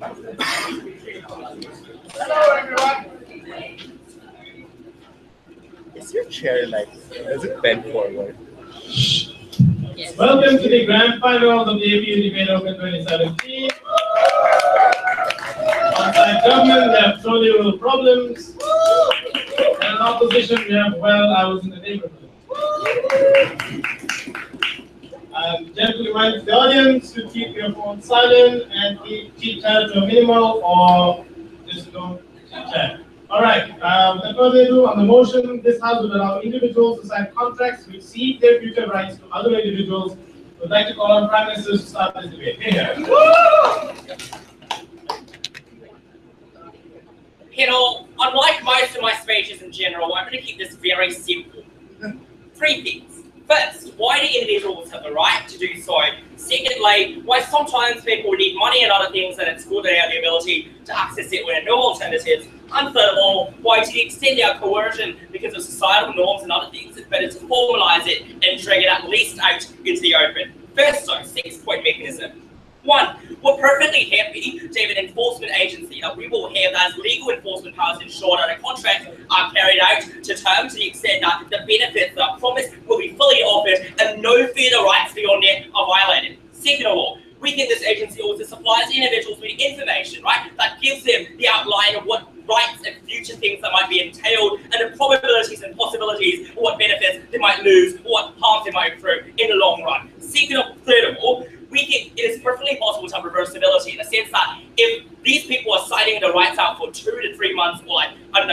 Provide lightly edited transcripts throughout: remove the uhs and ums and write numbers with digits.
Hello, everyone. Is your chair like, is it bent forward? Yes. Welcome to the grand final of the APU Debate Open 2017. Outside government, we have Trolley rule problems. And in opposition, we have, well, I was in the neighborhood. Gently remind the audience to keep your phone silent and keep chat to a minimal or just don't chat. All right, without further ado, on the motion, this House will allow individuals to sign contracts which cede their future rights to other individuals. We'd like to call on Prime Minister to start this debate. Here. Panel, unlike most of my speeches in general, I'm going to keep this very simple. 3 things. First, why do individuals have the right to do so? Secondly, why sometimes people need money and other things and it's good they have the ability to access it when there are no alternatives. And third of all, why to the extent there are coercion because of societal norms and other things, it's better to formalise it and drag it at least out into the open. First, 6-point mechanism. 1, we're perfectly happy to have an enforcement agency that we will have as legal enforcement powers ensured that a contract are carried out to term to the extent that the benefits that are promised will be fully offered and no further rights beyond that are violated. Second of all, we think this agency also supplies individuals with information, right, that gives them the outline of what rights and future things that might be entailed and the probabilities and possibilities of what benefits they might lose or what harms they might accrue in the long run. Third of all, we think it is perfectly possible to have reversibility in the sense that if these people are citing the rights out for 2 to 3 months or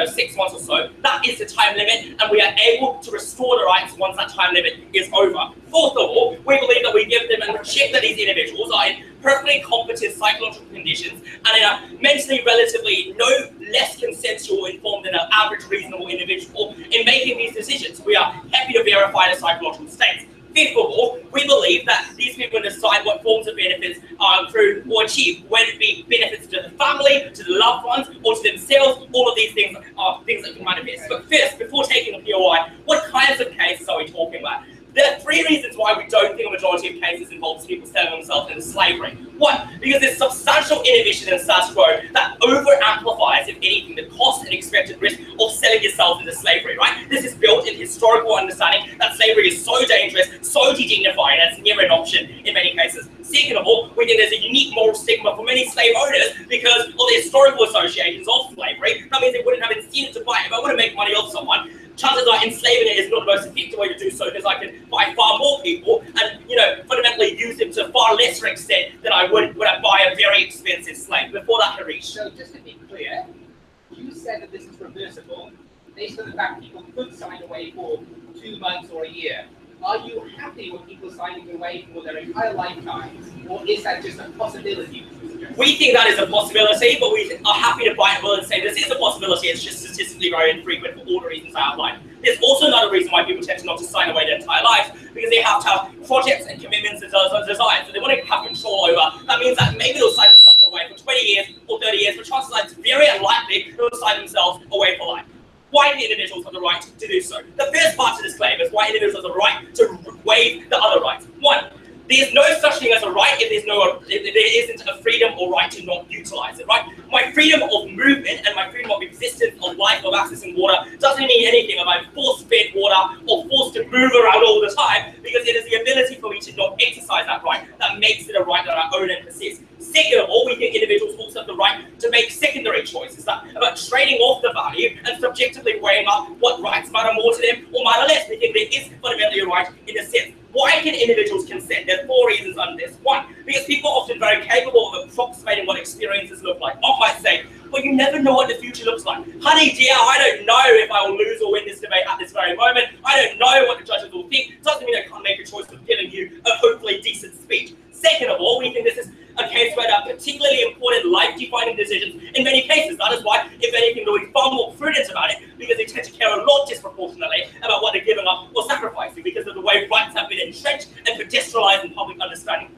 6 months or so, that is the time limit and we are able to restore the rights once that time limit is over. Fourth of all, we believe that we give them and check that these individuals are in perfectly competent psychological conditions and in a mentally relatively no less consensual informed than an average reasonable individual in making these decisions. We are happy to verify the psychological states. Fifth of all, we believe that these people decide what forms of benefits are accrued or achieved, whether it be benefits to the family, to the loved ones, or to themselves. All of these things are things that can manifest. But first, before taking a POI, what kinds of cases are we talking about? There are 3 reasons why we don't think a majority of cases involves people selling themselves into slavery. 1, because there's substantial inhibition in status quo that over-amplifies, if anything, the cost and expected risk of selling yourself into slavery, right? This is built in historical understanding that slavery is so dangerous, so de-dignifying, and it's never an option in many cases. Second of all, we think there's a unique moral stigma for many slave owners because of the historical associations of slavery. That means they wouldn't have incentive to buy it. If I want to make money off someone, chances are enslaving it is not the most effective way to do so because I can buy far more people and, fundamentally use them to a far lesser extent than I would when I buy a very expensive slave. Before that can reach. So just to be clear, you said that this is reversible based on the fact people could sign away for 2 months or a year. Are you happy with people signing away for their entire lifetimes, or is that just a possibility? We think that is a possibility, but we are happy to bite well and say this is a possibility. It's just statistically very infrequent for all the reasons I outlined. There's also another reason why people tend to not to sign away their entire lives, because they have to have projects and commitments and desires that they want to have control over. That means that maybe they'll sign themselves away for 20 years or 30 years, but chances are it's very unlikely they'll sign themselves away for life. Why do individuals have the right to do so? The first part to this claim is why individuals have the right to waive the other rights. 1, there is no such thing as a right if there isn't a freedom or right to not utilize it, right? My freedom of movement and my freedom of existence, of life, of accessing water doesn't mean anything if I'm force-fed water or forced to move around all the time, because it is the ability for me to not exercise that right that makes it a right that I own and possess. Second of all, we think individuals also have the right to make secondary choices, about trading off the value and subjectively weighing up what rights matter more to them or matter less. We think there is fundamentally a right in a sense. Why can individuals consent? There are 4 reasons on this. 1, because people are often very capable of approximating what experiences look like. I might say, well, you never know what the future looks like. Honey dear, I don't know if I will lose or win this debate at this very moment. I don't know what the judges will think. Doesn't mean I can't make a choice of giving you a hopefully decent speech. Second of all, we think this is a case where there are particularly important life-defining decisions in many cases. That is why, if anything, they'll be far more prudent about it, because they tend to care a lot disproportionately about what they're giving up or sacrificing because of the way rights have been entrenched and pedestrialized in public understanding.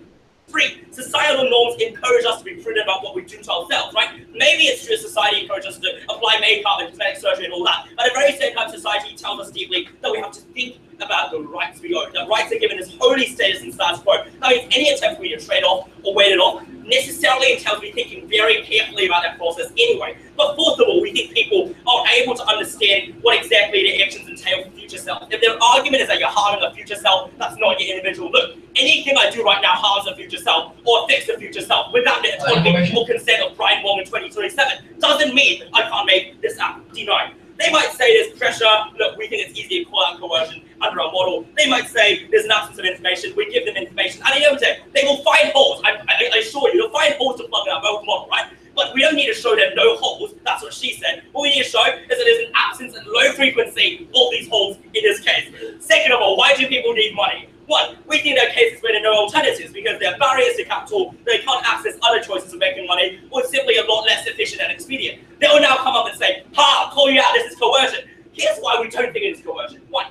3, societal norms encourage us to be prudent about what we do to ourselves, right? Maybe it's true society encourages us to apply makeup and cosmetic surgery and all that, but at the very same time, society tells us deeply that we have to think about the rights we own. That rights are given this holy status in status quo. That means any attempt for me to trade off or wait it off necessarily entails me thinking very carefully about that process anyway. But fourth of all, we think people are able to understand what exactly their actions entail for future self. If their argument is that you're harming a future self, that's not your individual. Look, anything I do right now harms a future self or affects a future self without the autonomy or consent of Brian Wong in 2027. Doesn't mean I can't make this up. Deny. They might say there's pressure. Look, we think it's easier to call out coercion under our model. They might say there's an absence of information. We give them information. At the end of the day, they will find holes. I assure you, they'll find holes to plug in our model, right? But we don't need to show them no holes. That's what she said. What we need to show is that there's an absence and low frequency of these holes in this case. Second of all, why do people need money? One, we think there are cases where there are no alternatives because there are barriers to capital, they can't access other choices of making money, or simply a lot less efficient and expedient. They will now come up and say, ha, I'll call you out, this is coercion. Here's why we don't think it is coercion. One,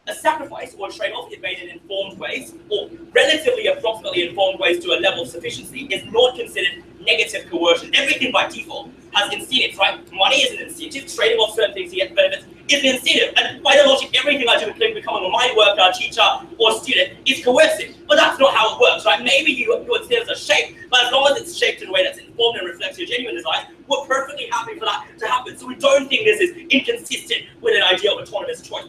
a sacrifice or a trade-off is made in informed ways, or relatively approximately informed ways to a level of sufficiency, is not considered negative coercion. Everything by default has incentives, right? Money is an incentive, trading off certain things to get benefits is an incentive. And by the logic, everything I do, including becoming a mind worker, teacher, or student, is coercive. But that's not how it works, right? Maybe your incentives are shaped, but as long as it's shaped in a way that's informed and reflects your genuine desires, we're perfectly happy for that to happen. So we don't think this is inconsistent with an idea of autonomous choice.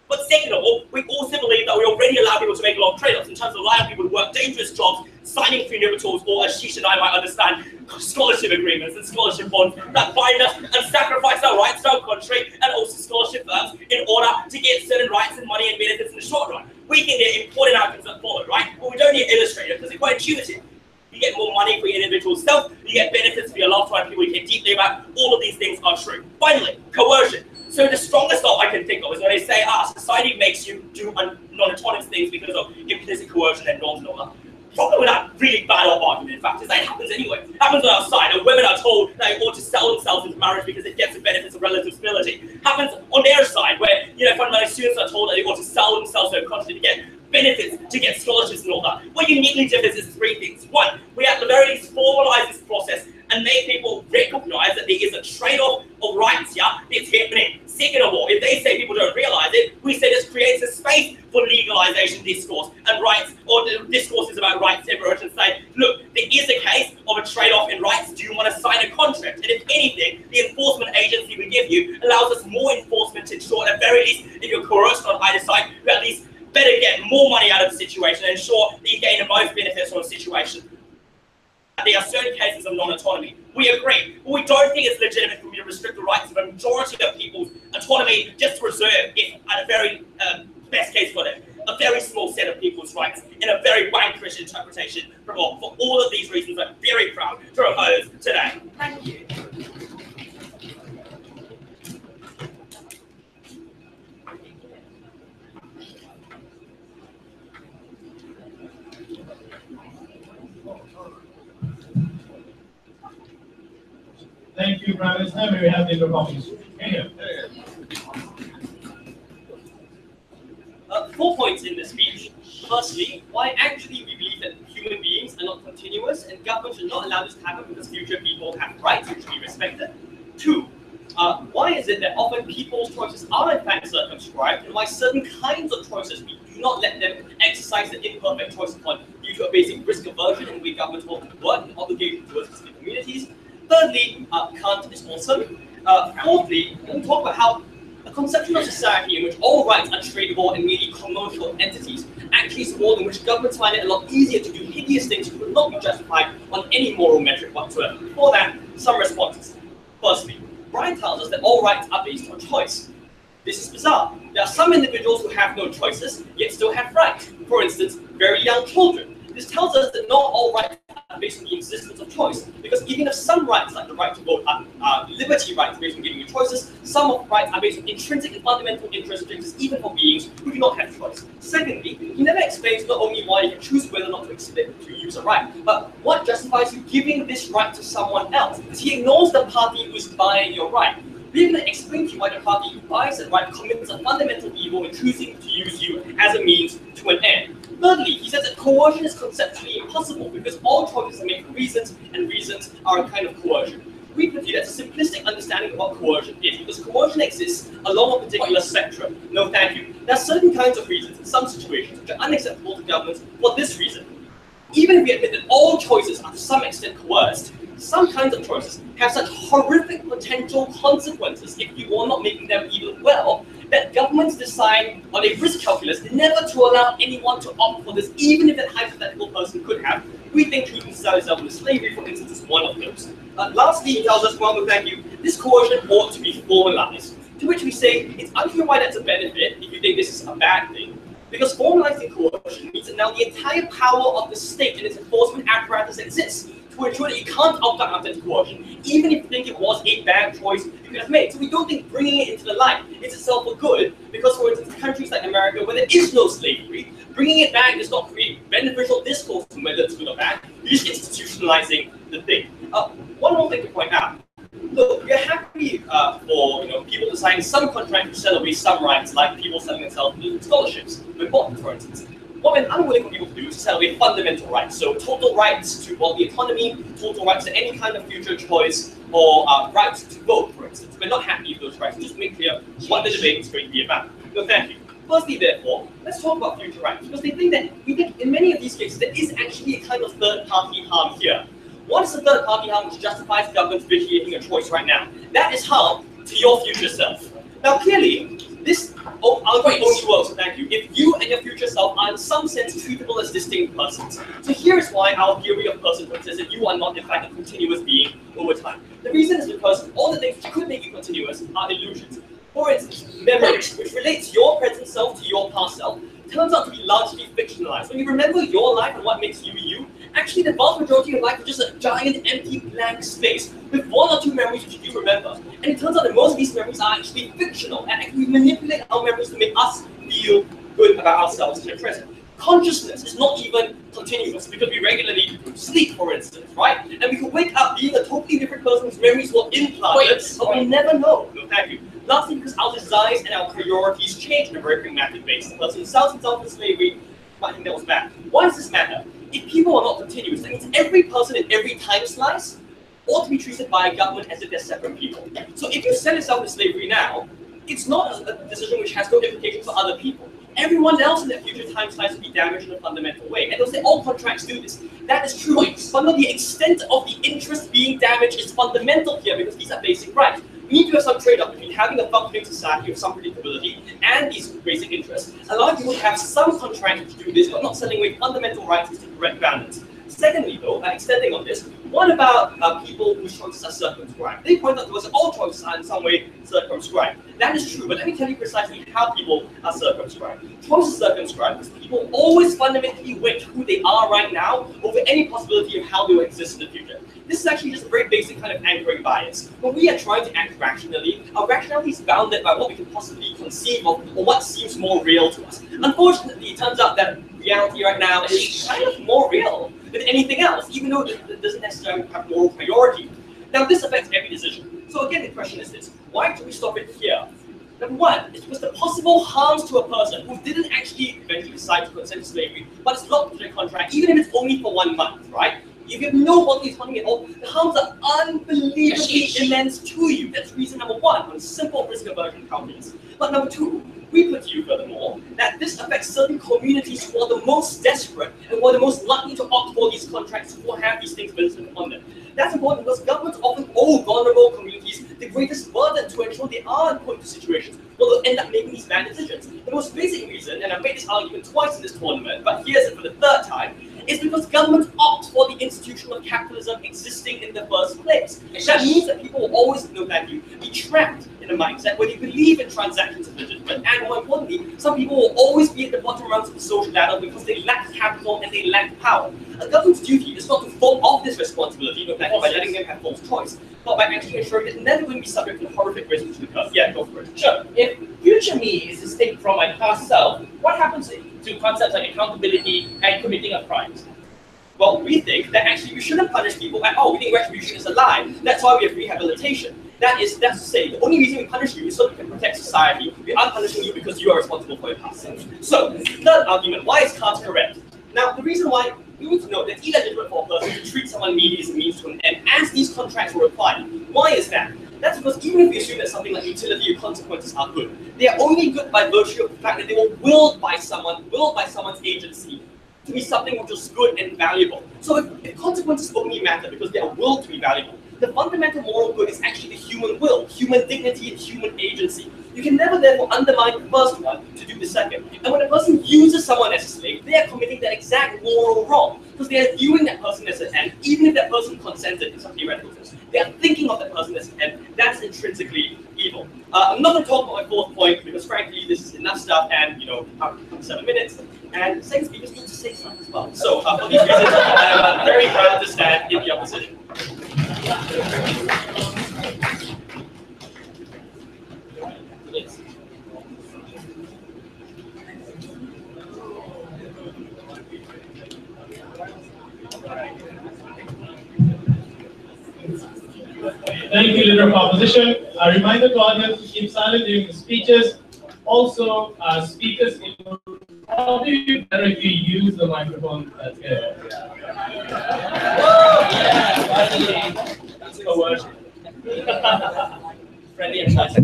But second of all, we also believe that we already allow people to make a lot of trade-offs in terms of allowing people to work dangerous jobs, signing prenuptials, or as Sheesh and I might understand, scholarship agreements and scholarship bonds that bind us and sacrifice our rights to our country and also scholarship firms in order to get certain rights and money and benefits in the short run. We think they're important outcomes that follow, right? But we don't need to illustrate it because they're quite intuitive. You get more money for your individual self, you get benefits for your loved one, people you care deeply about. All of these things are true. Finally, coercion. So the strongest thought I can think of is when they say, society makes you do non-autonomous things because of implicit coercion and norms and all that. Problem with that really bad argument, in fact, is that it happens anyway. It happens on our side, and women are told that they ought to sell themselves into marriage because it gets the benefits of relative stability. It happens on their side, where fundamental students are told that they ought to sell themselves to a country to get benefits, to get scholarships and all that. What uniquely differs is three things. One, we at the very least formalize this process and make people recognize that there is a trade-off of rights here that's happening. Second of all, if they say people don't realize it, we say this creates a space for legalization discourse and rights, or the discourse is about rights separation. Say, look, there is a case of a trade-off in rights. Do you want to sign a contract? And if anything, the enforcement agency we give you allows us more enforcement to ensure, at the very least, if you're coerced on either side, you at least better get more money out of the situation and ensure that you gain the most benefits from the situation. There are certain cases of non-autonomy. We agree, but we don't think it's legitimate for me to restrict the rights of a majority of people's autonomy just to reserve, if at a very best case for them, a very small set of people's rights in a very wankerish interpretation from all. For all of these reasons, I'm very proud to oppose today. Thank you. Thank you, Prime Minister. May we have the copies? Here. 4 points in this speech. Firstly, why actually we believe that human beings are not continuous and government should not allow this to happen because future people have rights which should be respected. 2, why is it that often people's choices are in fact circumscribed, and why certain kinds of choices we do not let them exercise the imperfect choice upon due to a basic risk aversion and we governments often work and obligation towards specific communities. Thirdly, Kant is awesome. Fourthly, we talk about how a conception of society in which all rights are tradable and merely commercial entities actually is one in which governments find it a lot easier to do hideous things which would not be justified on any moral metric whatsoever. For that, some responses. Firstly, Brian tells us that all rights are based on choice. This is bizarre. There are some individuals who have no choices, yet still have rights. For instance, very young children. This tells us that not all rights are based on the existence of choice, because even if some rights, like the right to vote, are liberty rights based on giving you choices, some of rights are based on intrinsic and fundamental interests, even for beings who do not have choice. Secondly, he never explains not only why you can choose whether or not to use a right, but what justifies you giving this right to someone else, because he ignores the party who is buying your right. We're going to explain to you why the party who buys that right commits a fundamental evil in choosing to use you as a means to an end. Thirdly, he says that coercion is conceptually impossible because all choices are made for reasons, and reasons are a kind of coercion. We believe that's a simplistic understanding of what coercion is, because coercion exists along a particular spectrum. No, thank you. There are certain kinds of reasons in some situations which are unacceptable to governments for this reason. Even if we admit that all choices are to some extent kinds of choices have such horrific potential consequences if you are not making them even well, that governments decide on a risk calculus never to allow anyone to opt for this, even if that hypothetical person could have. We think choosing to sell yourself into slavery, for instance, is one of those. Lastly, he tells us, well, thank you, this coercion ought to be formalized. To which we say, it's unclear why that's a benefit if you think this is a bad thing. Because formalizing coercion means that now the entire power of the state and its enforcement apparatus exists to ensure that you can't opt out of coercion, even if you think it was a bad choice you could have made. So we don't think bringing it into the light is itself a good, because for instance, in countries like America where there is no slavery, bringing it back does not create beneficial discourse on whether it's good or bad. You're just institutionalizing the thing. One more thing to point out. Look, we're happy for people to sign some contracts to sell away some rights, like people selling themselves scholarships, important, for instance. What we're unwilling for people to do is to sell away fundamental rights, so total rights to the economy, total rights to any kind of future choice, or rights to vote, for instance. We're not happy with those rights. Just to make clear what the debate is going to be about. No, thank you. Firstly, therefore, let's talk about future rights, because we think in many of these cases there is actually a kind of third-party harm here. What is the third-party harm which justifies governments vitiating a choice right now? That is harm to your future self. Now, clearly, this argument only works, thank you, if you and your future self are in some sense treatable as distinct persons. So here is why our theory of personhood says that you are not, in fact, a continuous being over time. The reason is because all the things which could make you continuous are illusions. For instance, memories, which relates your present self to your past self, turns out to be largely fictionalized. When you remember your life and what makes you you, actually the vast majority of life is just a giant empty blank space with one or two memories which you do remember. And it turns out that most of these memories are actually fictional, and we manipulate our memories to make us feel good about ourselves in the present. Consciousness is not even continuous because we regularly sleep, for instance, right? And we can wake up being a totally different person whose memories were implanted, but we never know. No, thank you. Lastly, because our desires and our priorities change on a very pragmatic basis. The person who sells himself in slavery might think that was bad. Why does this matter? If people are not continuous, that means every person in every time slice ought to be treated by a government as if they're separate people. So if you sell yourself into slavery now, it's not a decision which has no implications for other people. Everyone else in that future time slice will be damaged in a fundamental way. And they'll say all contracts do this. That is true. But the extent of the interest being damaged is fundamental here because these are basic rights. We need to have some trade-off between having a functioning society with some predictability and these basic interests. Allowing people to have some contracts to do this, but not selling away fundamental rights is the correct balance. Secondly, though, extending on this, what about people whose choices are circumscribed? They point out to us that all choices are in some way circumscribed. That is true, but let me tell you precisely how people are circumscribed. Choices circumscribed because people always fundamentally weight who they are right now over any possibility of how they will exist in the future. This is actually just a very basic kind of anchoring bias. When we are trying to act rationally, our rationality is bounded by what we can possibly conceive of or what seems more real to us. Unfortunately, it turns out that reality right now is kind of more real than anything else, even though it doesn't necessarily have moral priority. Now, this affects every decision. So again, the question is this: why do we stop it here? Number one, it's because the possible harms to a person who didn't actually eventually decide to consent to slavery, but is locked into a contract, even if it's only for 1 month, right? If you have no bodily autonomy at all, the harms are unbelievably immense to you. That's reason number one on simple risk aversion calculus. But number two, we put to you furthermore that this affects certain communities who are the most desperate and who are the most likely to opt for these contracts who have these things visited upon them. That's important because governments often owe vulnerable communities the greatest burden to ensure they aren't put into situations where they'll end up making these bad decisions. The most basic reason, and I've made this argument twice in this tournament, but here's it for the third time, is because governments opt for the institution of capitalism existing in the first place. That means that people will always, no thank you, be trapped in a mindset where they believe in transactions of legitimate, and more importantly, some people will always be at the bottom rungs of the social ladder because they lack capital and they lack power. A government's duty is not to fall off this responsibility, no thank you, by letting them have false choice, but by actually ensuring that they're never going to be subject to horrific risks to the curve. Yeah, go for it. Sure. If future me is distinct from my past self, what happens to concepts like accountability and committing of crimes? Well, we think that actually we shouldn't punish people at all. We think retribution is a lie. That's why we have rehabilitation. That's to say, the only reason we punish you is so we can protect society. We aren't punishing you because you are responsible for your past self. So, third argument, why is Kant correct? Now, the reason why we need to know that it's illegitimate for a person to treat someone meanly is a means to an end, as these contracts were required. Why is that? That's because even if we assume that something like utility or consequences are good, they are only good by virtue of the fact that they were willed by someone's agency to be something which is good and valuable. So if consequences only matter because they are willed to be valuable. The fundamental moral good is actually the human will, human dignity, and human agency. You can never therefore undermine the first one to do the second. And when a person uses someone as a slave, they are committing that exact moral wrong because they are viewing that person as an end, even if that person consented in some theoretical sense. They are thinking of that person as an end. That's intrinsically evil. I'm not going to talk about my fourth point because, frankly, this is enough stuff, and 7 minutes. And second speakers need to say stuff as well. So for these reasons, I'm very proud to stand in the opposition. Yes. Thank you, Leader of Opposition. A reminder to audience to keep silent during the speeches. Also, speakers, probably better if you use the microphone that's here. That's coercion. Friendly and nice.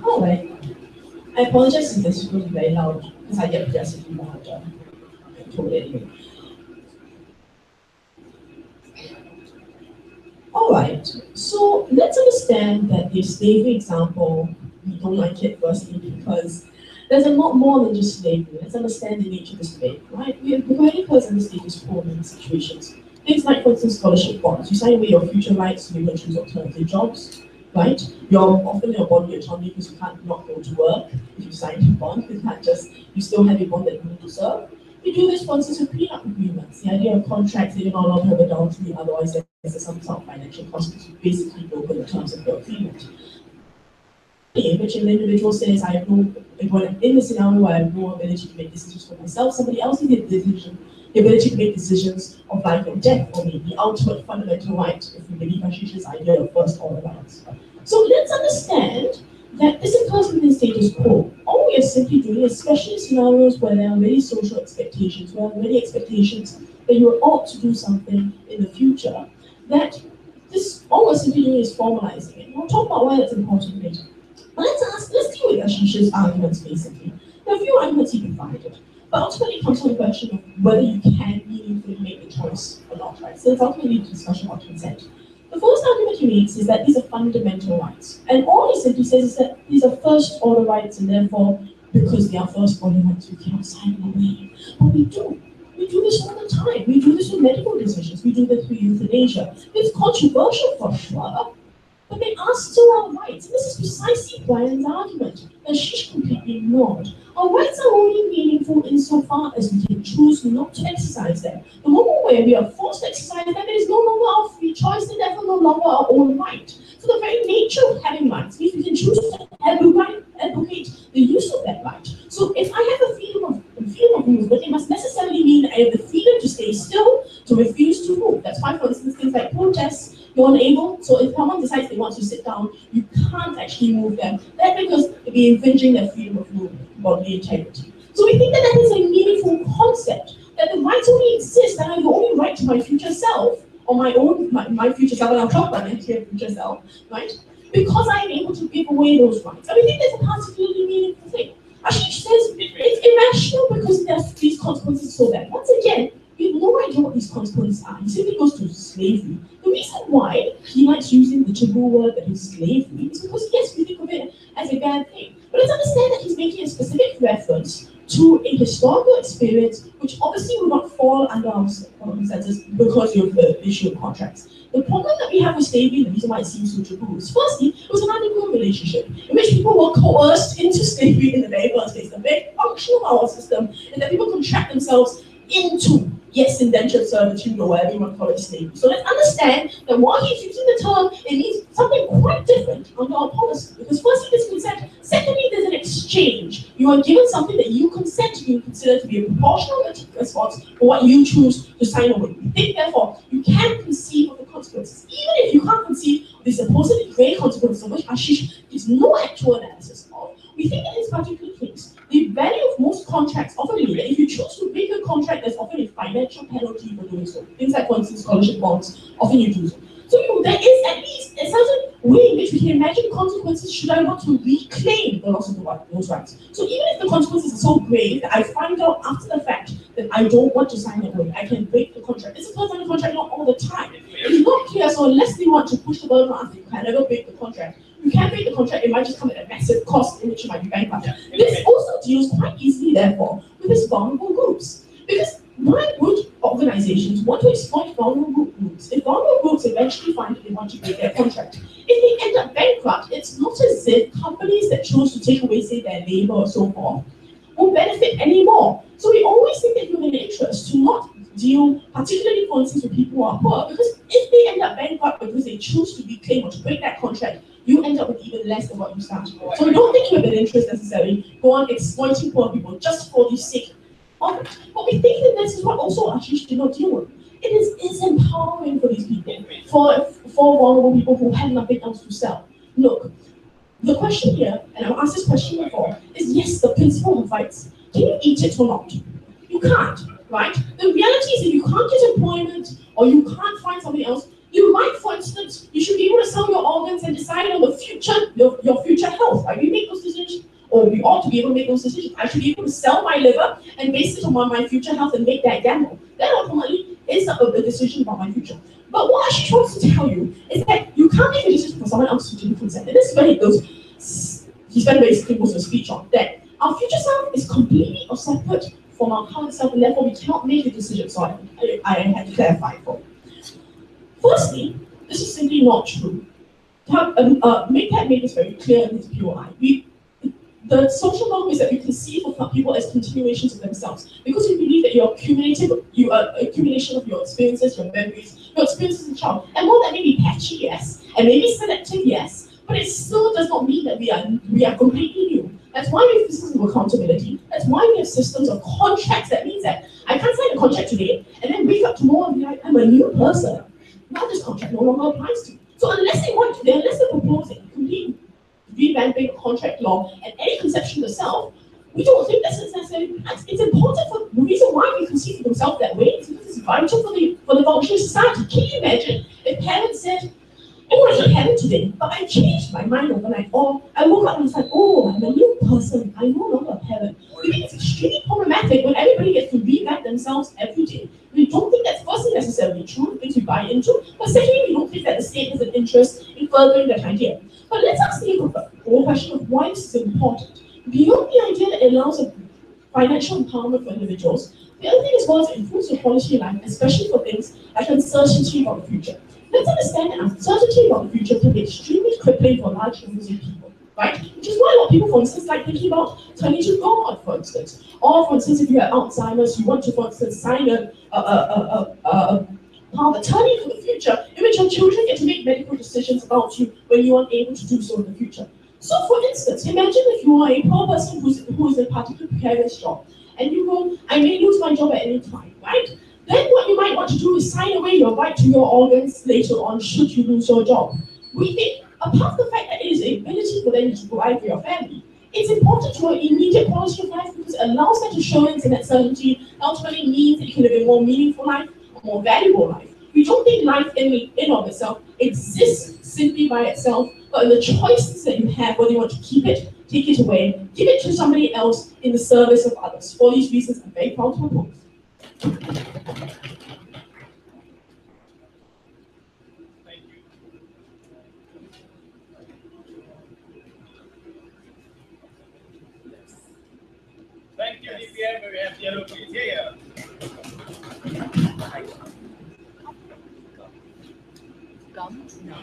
All right. I apologize if this was very loud because I get progressively louder. Anyway. All right. So let's understand that the slavery example, we don't like it firstly because there's a lot more than just slavery. Let's understand the nature of this debate, right? We are providing persons in the status quo in situations. Things like, for instance, scholarship bonds. You sign away your future rights so you can choose alternative jobs. Right? You're often your body autonomy because you can't not go to work if you sign a bond. You can't just, you still have a bond that you need to serve. You do this for instance with prenup agreements. The idea of contracts that you no longer have adultery, otherwise there's some sort of financial consequence. You basically broken the terms of your agreement. In which an individual says, I have no, in the scenario where I have no ability to make decisions for myself, somebody else has the ability to make decisions of life and death for me, the ultimate fundamental right, if we believe Ashish's idea of first order rights. So let's understand that this occurs within status quo. All we are simply doing, especially in scenarios where there are many social expectations, where there are many expectations that you ought to do something in the future, that this, all we're simply doing is formalizing it. We'll talk about why that's important later. But let's deal with Ashish's arguments basically. There are a few arguments he provided. But ultimately it comes to the question of whether you can meaningfully make the choice or not, right? So it's ultimately a discussion about consent. The first argument he makes is that these are fundamental rights. And all he simply says is that these are first order rights, and therefore, because they are first order rights, we cannot sign them away. But we do. We do this all the time. We do this with medical decisions. We do this with euthanasia. It's controversial for sure, but they are still our rights. And this is precisely Brian's argument that she's completely ignored. Our rights are only meaningful insofar as we can choose not to exercise them. The moment where we are forced to exercise them, it is no longer our free choice and therefore no longer our own right. So the very nature of having rights means we can choose to advocate the use of that right. So if I have a freedom of movement, it must necessarily mean I have the freedom to stay still, to refuse to move. That's why, for instance, things like protests, you're unable, so if someone decides they want to sit down, you can't actually move them. That's because it'd be infringing their freedom of movement, bodily integrity. So we think that that is a meaningful concept, that the rights only exist, and I have the only right to my future self, or my future self, and I'll talk about next year future self, right? Because I am able to give away those rights. And we think that's a particularly meaningful thing. Actually, she says it's irrational because there's these consequences so bad. Once again, we have no idea what these consequences are. He simply goes to slavery. The reason why he likes using the taboo word that is slavery is because, yes, we think of it as a bad thing. But let's understand that he's making a specific reference to a historical experience which obviously will not fall under our circumstances because of the issue of contracts. The problem that we have with slavery, the reason why it seems so taboo, is firstly, it was an unequal relationship in which people were coerced into slavery in the very first place. The very function of our system is that people contract themselves into, yes, indentured servitude or whatever you want to call it, slavery. So let's understand that while he's using the term, it means something quite different under our policy. Because firstly, there's consent. Secondly, there's an exchange. You are given something that you consent to, you consider to be a proportional response for what you choose to sign away. We think, therefore, you can conceive of the consequences. Even if you can't conceive of the supposedly great consequences of which Ashish gives no actual analysis of, we think that in this particular case, the value of most contracts often mean that if you choose to break a contract, there's often a financial penalty for doing so. Things like, for instance, scholarship subordinated bonds, often you do so. So there is at least a certain way in which we can imagine consequences should I want to reclaim the loss of those rights. So even if the consequences are so grave that I find out after the fact that I don't want to sign away, I can break the contract. This is not the contract, not all the time. It's not clear, so unless they want to push the burden on us, you can never break the contract. You can't break the contract, it might just come at a massive cost in which you might be bankrupt. This also deals quite easily, therefore, with these vulnerable groups. Because why would organizations want to exploit vulnerable groups if vulnerable groups eventually find that they want to break their contract? If they end up bankrupt, it's not as if companies that chose to take away, say, their labor or so forth won't benefit anymore. So we always think that you have an interest to not deal, particularly for instance, with people who are poor, because if they end up bankrupt because they choose to reclaim or to break that contract, you end up with even less than what you started with. So we don't think you have an interest necessarily go on exploiting poor people just for the sake of it. But we think that this is what also Ashish did not deal with. It's empowering for these people, for vulnerable people who have nothing else to sell. Look, the question here, and I've asked this question before, is yes, the principle of rights. Can you eat it or not? You can't, right? The reality is that you can't get employment or you can't find something else. You might, for instance, you should be able to sell your organs and decide on the future, your future health. Right? We make those decisions, or we ought to be able to make those decisions. I should be able to sell my liver and base it on my future health and make that gamble. That ultimately is a decision about my future. But what Ashish wants to tell you is that you can't make a decision for someone else to do consent. And this is where he spent basically most of the speech on, that our future self is completely or separate from our current self, and therefore we cannot make a decision. So I had to clarify for. Firstly, this is simply not true. MIDP made this very clear in his POI. The social norm is that we conceive of people as continuations of themselves, because we believe that you're accumulation of your experiences, your memories, your experiences as a child. And while that may be patchy, yes, and maybe selective, yes, but it still does not mean that we are completely new. That's why we have systems of accountability. That's why we have systems of contracts. That means that I can't sign a contract today and then wake up tomorrow and be like, I'm a new person. Now this contract no longer applies to you. So unless they're proposing complete revamping contract law and any conception of self, we don't think that's necessarily. It's important for the reason why we conceive of themselves that way is because it's vital for the functioning society. Can you imagine if parents said, oh, I should have it today, but I changed my mind overnight, or I woke up and was like, oh, I'm a new person, I'm no longer a parent. We think it's extremely problematic when everybody gets to revamp themselves every day. We don't think that's firstly necessarily true, things we buy into, but secondly, we don't think that the state has an interest in furthering that idea. But let's ask the whole question of why this is important. Beyond the idea that it allows a financial empowerment for individuals, the other thing as well is it improves your quality of life, especially for things like uncertainty about the future. Let's understand that uncertainty about the future can be extremely crippling for large numbers of people, right? Which is why a lot of people, for instance, like thinking about turning to God, for instance. Or, for instance, if you have Alzheimer's, you want to, for instance, sign a power of attorney for the future, in which your children get to make medical decisions about you when you aren't able to do so in the future. So, for instance, imagine if you are a poor person who is in a particularly precarious job, and you go, I may lose my job at any time, right? Then what you might want to do is sign away your right to your organs later on should you lose your job. We think, apart from the fact that it is an ability for them to provide for your family, it's important to your immediate quality of life because it allows that assurance and that certainty ultimately means that you can live a more meaningful life, a more valuable life. We don't think life in of itself exists simply by itself, but in the choices that you have, whether you want to keep it, take it away, give it to somebody else in the service of others. For these reasons, I'm very proud to propose. Thank you. Thank you, DPM. We have yellow please. Yeah. Gums? No.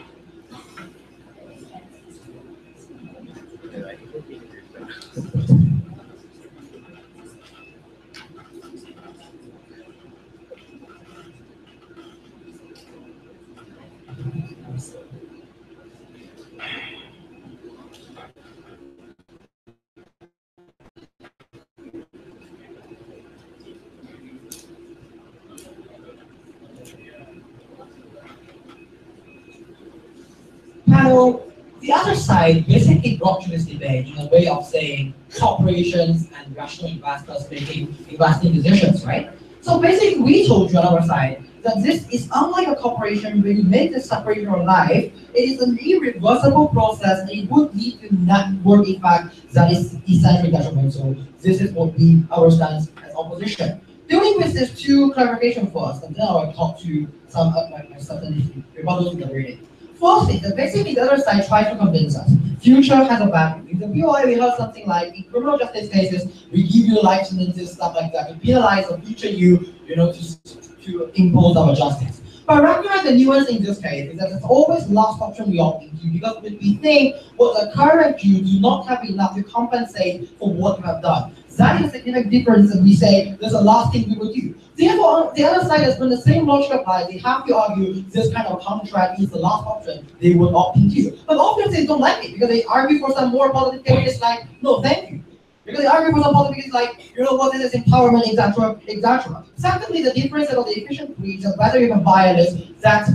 Panel, the other side basically brought to this debate in a way of saying corporations and rational investors making investing decisions, right? So basically we told you on our side that this is unlike a corporation where you make the separation of life. It is an irreversible process and it would lead to network impact that is essentially detrimental. This is what our stance as opposition. Dealing with these two clarifications first, and then I'll talk to some of my certain rebuttals in the reading. Firstly, basically the other side tries to convince us future has a value. In the POI, we heard something like in criminal justice cases, we give you life sentences, stuff like that, to penalize the future you, to impose our justice. But recognize the nuance in this case is that it's always last option we opt into because we think what the current you do not have enough to compensate for what you have done. That is a significant difference, and we say there's a last thing we would do. Therefore, the other side is when the same logic applies, they have to argue this kind of contract is the last option they would opt into. But often they don't like it because they argue for some more positive cases like, no, thank you. Because they argue for some positive cases like, you know what, this is empowerment, etc., etc. Secondly, the difference about the efficient breach and whether you can violate that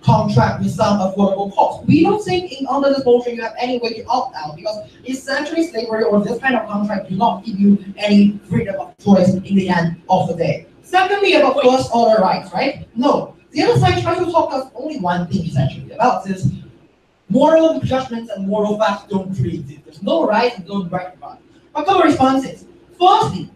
contract with some affordable cost. We don't think under this motion you have any way to opt out because essentially slavery or this kind of contract do not give you any freedom of choice in the end of the day. Secondly, about first order rights, right? No. The other side tries to talk us only one thing essentially about this. Moral judgments and moral facts don't really exist. There's no right and no right about it. A couple of responses. Firstly,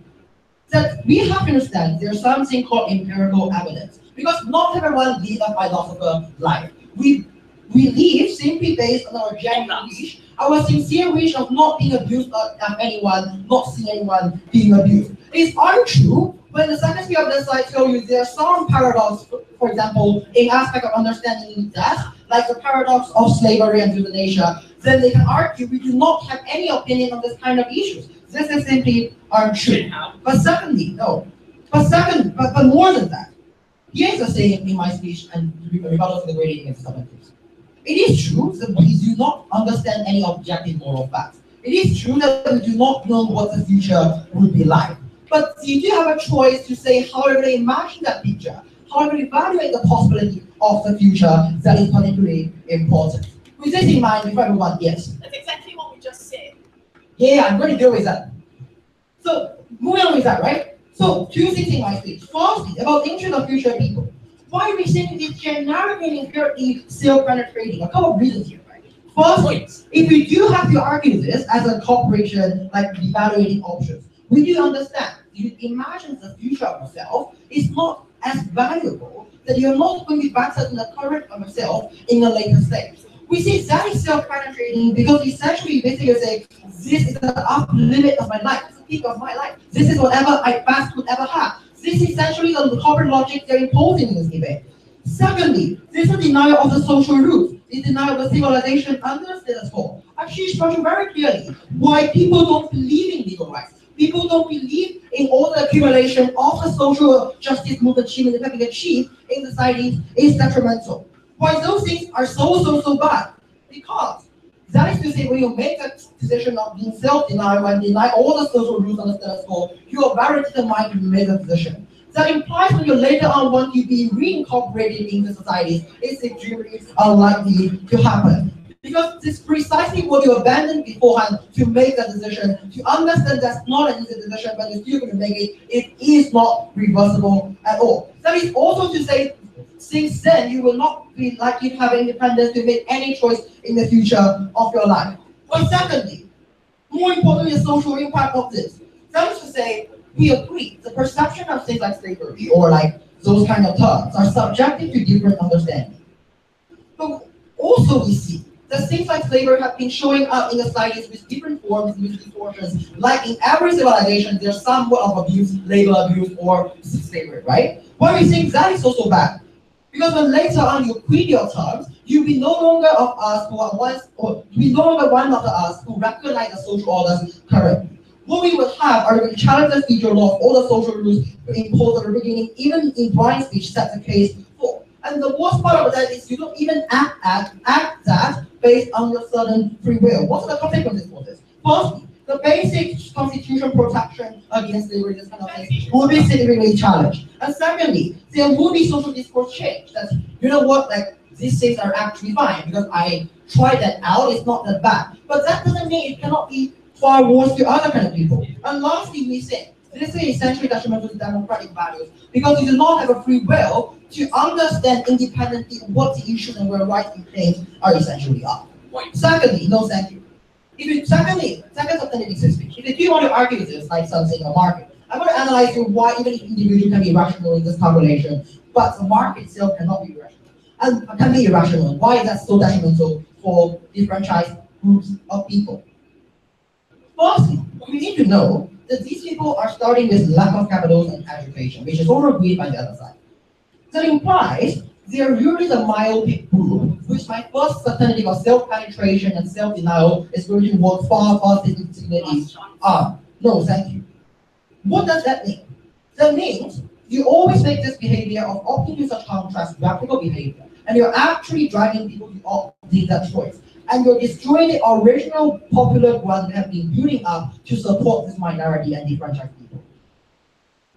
that we have to understand there's something called empirical evidence. Because not everyone leads a philosopher life. We live simply based on our genuine wish, our sincere wish of not being abused of anyone, not seeing anyone being abused. It's untrue when the second sphere of the side tell you there are some paradox, for example, in aspect of understanding death, like the paradox of slavery and euthanasia, then they can argue we do not have any opinion on this kind of issues. This is simply untrue. But secondly, no. But more than that, here's a saying in my speech and regardless of the grading and stuff like this. It is true that we do not understand any objective moral facts. It is true that we do not know what the future would be like. But you do have a choice to say how you're going to imagine that picture, how you're going to evaluate the possibility of the future that is particularly important. With this in mind, before everyone, yes. That's exactly what we just said. Yeah, I'm going to deal with that. So, moving on with that, right? So, two things in my speech. Firstly, about the interest of future people. Why we think it is generically inherently self-penetrating? A couple of reasons here, right? Firstly, if we do have to argue this as a corporation, like evaluating options, we do understand. You imagine the future of yourself is not as valuable that you're not going to be better than the current of yourself in a later stage. We say that is self-penetrating because essentially basically say, this is the upper limit of my life, this is the peak of my life. This is whatever I best could ever have. This is essentially the corporate logic they're imposing in this debate. Secondly, this is a denial of the social roots. It's denial of the civilization under the status quo. Actually, it's shown very clearly why people don't believe in legal rights. People don't believe in all the accumulation of the social justice movement achievement that can be achieved in society is detrimental. Why those things are so bad? Because that is to say, when you make a decision of being self-denial and deny all the social rules on the status quo, you are very determined to make a decision. That implies when you later on want to be reincorporated into societies, it's extremely unlikely to happen. Because it's precisely what you abandoned beforehand to make that decision, to understand that's not an easy decision, but you're still going to make it, it is not reversible at all. That is also to say, since then, you will not be likely to have independence to make any choice in the future of your life. But secondly, more importantly, the social impact of this. That is to say, we agree, the perception of things like slavery or like those kind of terms are subjective to different understanding. But also we see that things like slavery have been showing up in the societies with different forms, with distortions. Like in every civilization, there's somewhat of abuse, labor abuse, or slavery, right? Why we think that is also bad? Because when later on you quit your terms, you'll be no longer of us who are once, or you'll be no longer one of us who recognize the social orders currently. What we will have are the challenges with your law, all the social rules imposed at the beginning, even in blind speech, set the case for. And the worst part of that is you don't even act that based on your certain free will. What are the consequences for this? Firstly, the basic constitutional protection against slavery, this kind of thing, will be significantly challenged. And secondly, there will be social discourse change. That, you know what, like, these things are actually fine because I tried that out, it's not that bad. But that doesn't mean it cannot be far worse to other kind of people. And lastly, we say This is essentially detrimental to democratic values because you do not have a free will to understand independently what the issues and where rights and claims are essentially are. Secondly, no thank you. Second substantive speech. If you do want to argue this, like something in a market, I'm going to analyze you why even if individual can be rational in this calculation, but the market itself cannot be rational and can be irrational. Why is that so detrimental for differentialized groups of people? Firstly, we need to know that these people are starting with lack of capital and education, which is all agreed by the other side. That implies they are usually the myopic group, which my first alternative of self-penetration and self-denial is going to work far significantly. No, thank you. What does that mean? That means you always make this behavior of opting to such contrast practical behavior, and you're actually driving people to opt that choice. And you're destroying the original popular ground that have been building up to support this minority and differentialized people.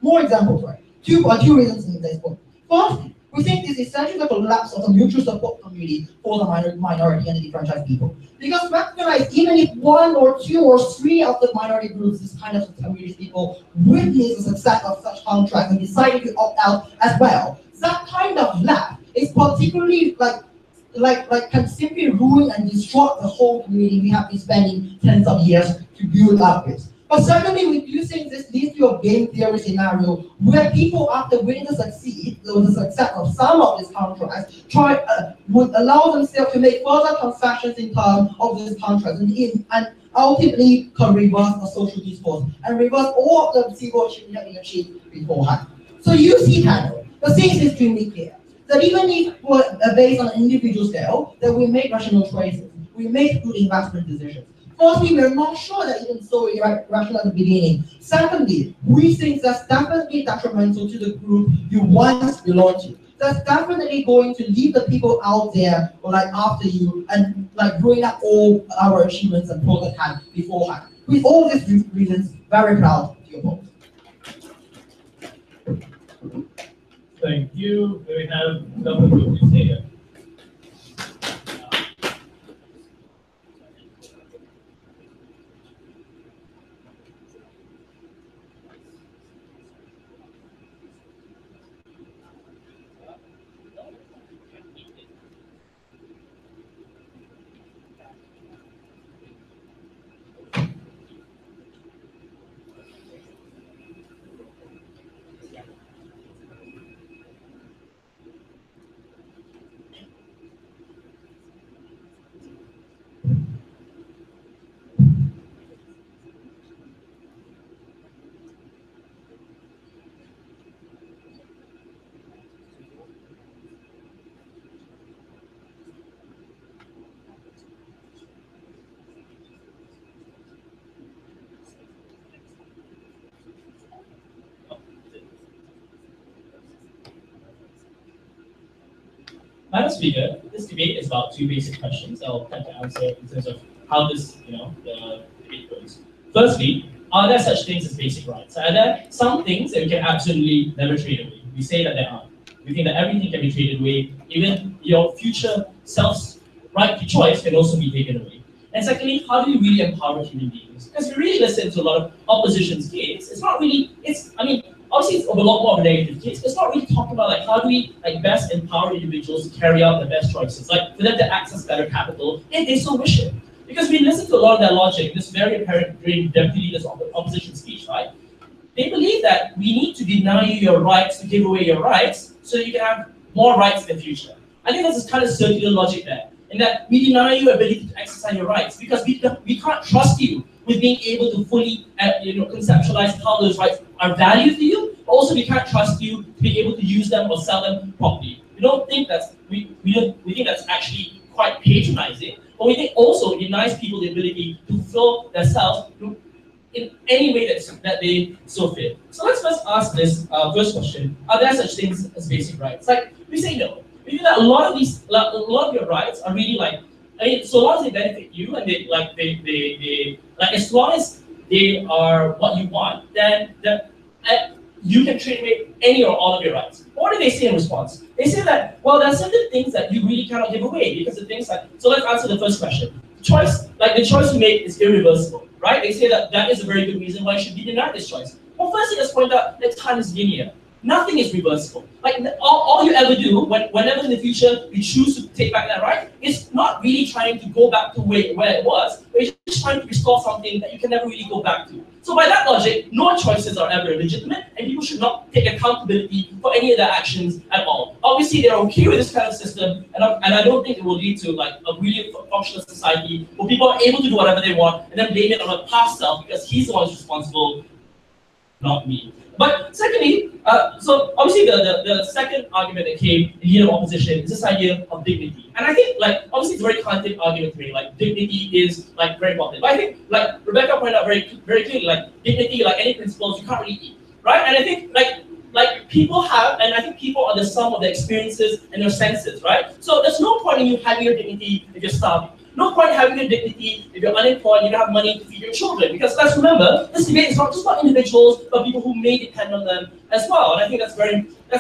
More examples, right? Two reasons in this point. Firstly, we think it's essentially the collapse of the mutual support community for the minority and the differentialized people. Because recognize even if one or two or three of the minority groups, this kind of community people, witness the success of such contracts and decided to opt out as well, that kind of lapse is particularly can simply ruin and destroy the whole community we have been spending tens of years to build up with. But certainly we do think this leads to a game theory scenario where people, after winning the success of some of these contracts, would allow themselves to make further transactions in terms of these contracts and ultimately can reverse the social discourse and reverse all of the civil achievement that we achieved beforehand. So you see, panel, the thing is extremely clear that even if we're based on an individual scale, that we make rational choices, we make good investment decisions. Firstly, we're not sure that even so rational at the beginning. Secondly, we think that's definitely detrimental to the group you once belonged to. That's definitely going to leave the people out there or after you and growing up all our achievements and progress had beforehand. With all these reasons, very proud to oppose. Thank you. We have Dr. Lucas here. Madam Speaker, this debate is about two basic questions I'll try to answer in terms of how this, the debate goes. Firstly, are there such things as basic rights? Are there some things that we can absolutely never trade away? We say that there are. We think that everything can be traded away. Even your future self's right to choice can also be taken away. And secondly, how do you really empower human beings? Because we really listen to a lot of opposition's case. It's not really, obviously it's a lot more of a negative case, but it's not really talking about how do we best empower individuals to carry out the best choices, for them to access better capital if they so wish it. Because we listen to a lot of their logic, this very apparent during Deputy Leader's opposition speech, right? They believe that we need to deny you your rights to give away your rights so that you can have more rights in the future. I think there's this kind of circular logic there, in that we deny you ability to exercise your rights because we can't trust you with being able to fully conceptualize how those rights are valued to you, but also we can't trust you to be able to use them or sell them properly. We don't think that's we think that's actually quite patronizing, but we think also denies people the ability to fulfill themselves in any way that they so fit. So let's first ask this first question: are there such things as basic rights? We say no. We think that a lot of your rights are really so long as they benefit you and they as long as they are what you want, then you can trade away any or all of your rights. What do they say in response? They say that, well, there are certain things that you really cannot give away because the things so let's answer the first question. The choice you make is irreversible, right? They say that is a very good reason why you should be denied this choice. Well, firstly, let's point out that time is linear. Nothing is reversible. Like all you ever do whenever in the future you choose to take back that right, is not really trying to go back to where it was, but you're just trying to restore something that you can never really go back to. So by that logic, no choices are ever legitimate, and people should not take accountability for any of their actions at all. Obviously, they're okay with this kind of system, and I don't think it will lead to like a really functional society where people are able to do whatever they want and then blame it on a past self because he's the one who's responsible, not me. But secondly, so obviously the second argument that came in leader of opposition is this idea of dignity. And I think like obviously it's a very content argument to me, like dignity is like very important. But I think like Rebecca pointed out very clearly, like dignity, like any principles, you can't really eat. Right? And I think like people have, and I think people are the sum of their experiences and their senses, right? So there's no point in you having your dignity if you're starving. No point having your dignity if you're unemployed, you don't have money to feed your children. Because let's remember, this debate is not just about individuals, but people who may depend on them as well. And I think that's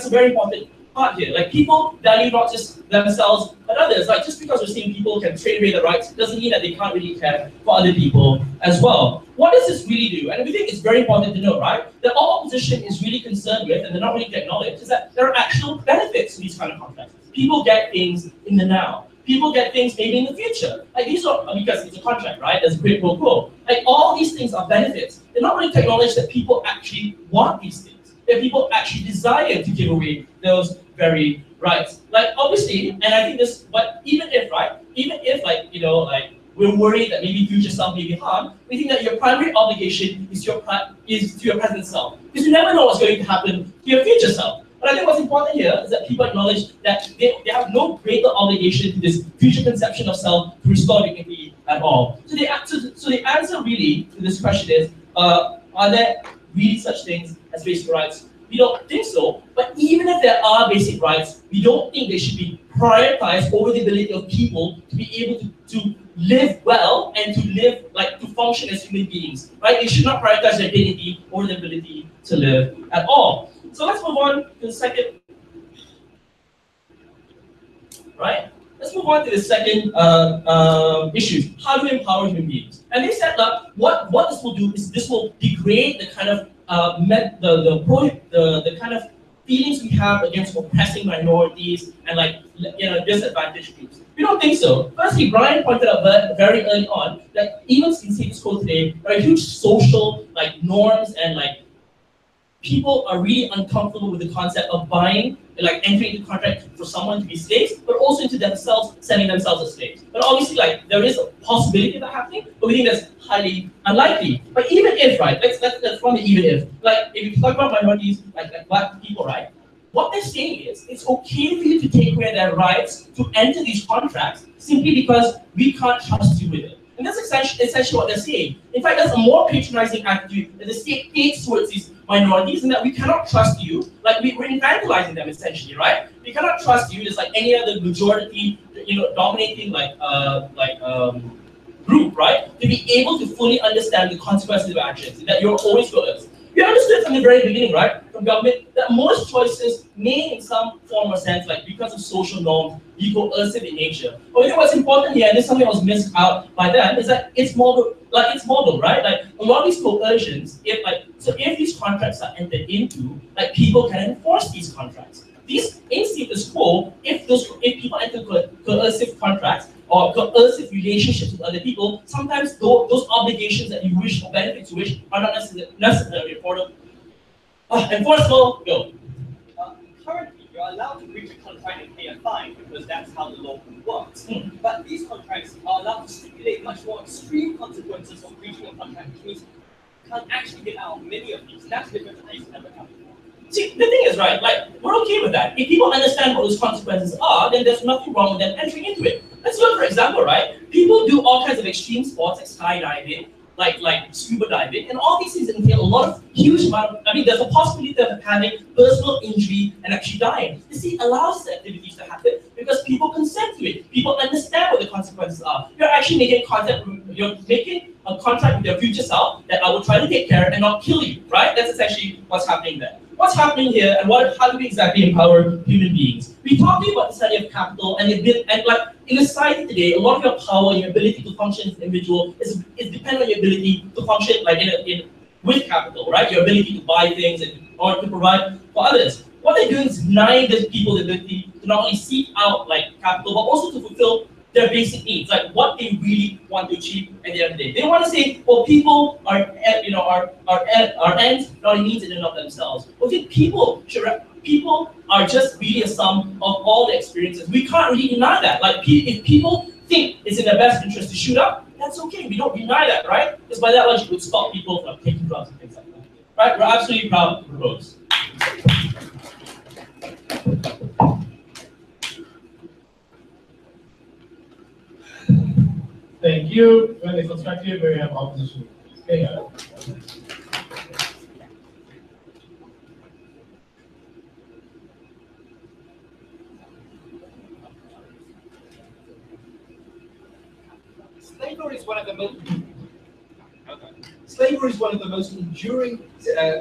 a very important part here. Like people value not just themselves, but others. Like just because we're seeing people can trade away their rights doesn't mean that they can't really care for other people as well. What does this really do? And we think it's very important to know, right? That all opposition is really concerned with, and they're not really acknowledged, is that there are actual benefits to these kind of contracts. People get things in the now. People get things maybe in the future. Like these are, because it's a contract, right? There's a quid pro quo. Like all these things are benefits. They're not really acknowledged that people actually want these things. That people actually desire to give away those very rights. Like obviously, and I think this, but even if, right? Even if like, you know, like we're worried that maybe future self may be harmed, we think that your primary obligation is to your present self. Because you never know what's going to happen to your future self. But I think what's important here is that people acknowledge that they have no greater obligation to this future conception of self to restore dignity at all. So the answer really to this question is, are there really such things as basic rights? We don't think so, but even if there are basic rights, we don't think they should be prioritized over the ability of people to be able to live well and to live, like, to function as human beings, right? They should not prioritize their dignity over the ability to live at all. So let's move on to the second, right? Let's move on to the second issue. How do we empower human beings? And they said that what this will do is this will degrade the kind of the kind of feelings we have against oppressing minorities and like disadvantaged groups. We don't think so. Firstly, Brian pointed out very early on that even in status quo today, there are huge social like norms and like people are really uncomfortable with the concept of buying, like entering into contract for someone to be slaves, but also into themselves, selling themselves as slaves. But obviously, like there is a possibility of that happening, but we think that's highly unlikely. But even if, right, let's run the even if. Like if you talk about minorities, like black people, right? What they're saying is it's okay for you to take away their rights to enter these contracts simply because we can't trust you with it. And that's essentially what they're saying. In fact, that's a more patronizing attitude that the state takes towards these minorities, and that we cannot trust you. Like we're infantilizing them essentially, right? We cannot trust you just like any other majority, dominating group, right? To be able to fully understand the consequences of actions, and that you're always coerced. We understood from the very beginning, right, from government, that most choices may in some form or sense, like because of social norms, be coercive in nature. But I think what's important here, and this is something that was missed out by them, is that it's model, right? Like a lot of these coercions, if these contracts are entered into, like people can enforce these contracts. These in status quo, if people enter coercive contracts or coercive relationships with other people, sometimes those obligations that you wish or benefits you wish are not necessarily enforceable. Go. Currently, you're allowed to breach a contract and pay a fine because that's how the law works. But these contracts are allowed to stipulate much more extreme consequences of breaching a contract, which means you can't actually get out of many of these. That's different from these never happen. See, the thing is, right, like, we're okay with that. If people understand what those consequences are, then there's nothing wrong with them entering into it. Let's look, for example, right, people do all kinds of extreme sports like skydiving, like scuba diving, and all these things entail a lot of huge amount of, there's a possibility of having personal injury and actually dying. You see, allows the activities to happen because people consent to it. People understand what the consequences are. You're actually making a contract with your future self that I will try to take care and not kill you, right? That's essentially what's happening there. What's happening here, and how do we exactly empower human beings? We talked about the study of capital, and like in a society today, a lot of your power and your ability to function as an individual is dependent on your ability to function like in with capital, right? Your ability to buy things and or to provide for others. What they're doing is denying the people the ability to not only seek out like capital, but also to fulfill their basic needs, like what they really want to achieve at the end of the day. They want to say, well, people are, are ends, not needs in and of themselves. Okay, people are just really a sum of all the experiences. We can't really deny that. Like, if people think it's in their best interest to shoot up, that's okay. We don't deny that, right? Because by that logic, it would stop people from taking drugs and things like that. Right? We're absolutely proud to propose. Thank you. When it's constructive, we have opposition. Okay. Slavery is one of the most enduring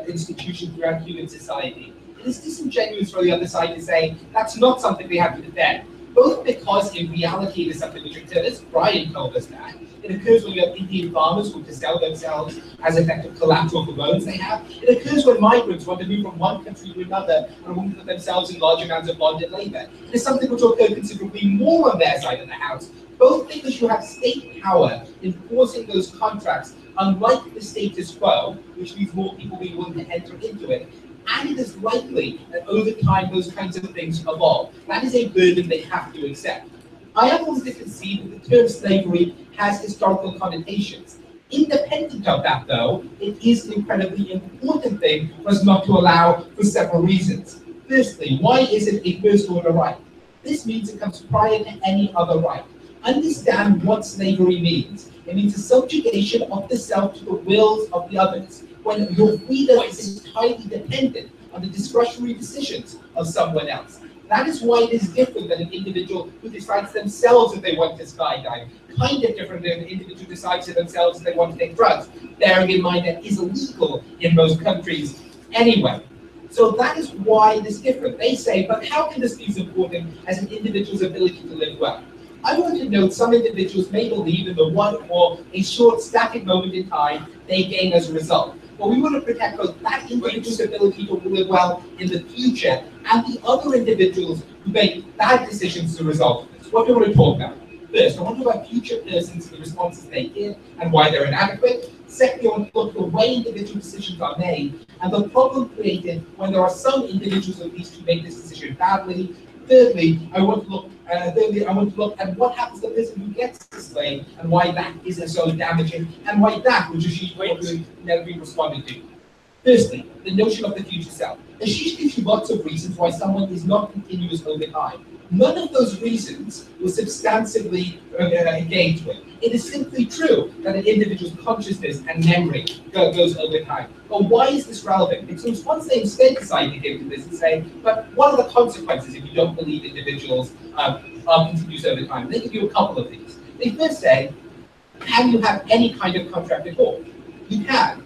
institutions throughout human society. It is disingenuous for the other side to say that's not something we have to defend. Both because in reality it is something which occurs, Brian told us that. It occurs when you have Indian farmers who to sell themselves as effective collateral for loans they have. It occurs when migrants want to move from one country to another and want to put themselves in large amounts of bonded labor. It is something which will occur considerably more on their side of the house, both because you have state power enforcing those contracts, unlike the status quo, which means more people being willing to enter into it. And it is likely that over time those kinds of things evolve. That is a burden they have to accept. I am willing to concede that the term slavery has historical connotations. Independent of that, though, it is an incredibly important thing for us not to allow for several reasons. Firstly, why is it a first order right? This means it comes prior to any other right. Understand what slavery means. It means a subjugation of the self to the wills of the others, when your freedom is entirely dependent on the discretionary decisions of someone else. That is why it is different than an individual who decides themselves if they want to skydive, kind of different than an individual who decides to themselves if they want to take drugs, bearing in mind that is illegal in most countries anyway. So that is why it is different. They say, but how can this be as important as an individual's ability to live well? I want to note some individuals may believe in the one or a short static moment in time they gain as a result. But we want to protect both that individual's ability to live well in the future and the other individuals who make bad decisions as a result of this. What do we want to talk about? First, I want to talk about future persons, the responses they give and why they're inadequate. Secondly, I want to look at the way individual decisions are made and the problem created when there are some individuals at least who make this decision badly. Thirdly, I want to look at what happens to the person who gets the slave and why that isn't so damaging, and why that, which Ashish never been responded to. Firstly, the notion of the future self. Ashish gives you lots of reasons why someone is not continuous over time. None of those reasons were substantively engaged with. It is simply true that an individual's consciousness and memory goes over time. But why is this relevant? Because once they instead decide to give to this and say, but what are the consequences if you don't believe individuals are continuous over time? They give you a couple of things. They first say, can you have any kind of contract at all? You can.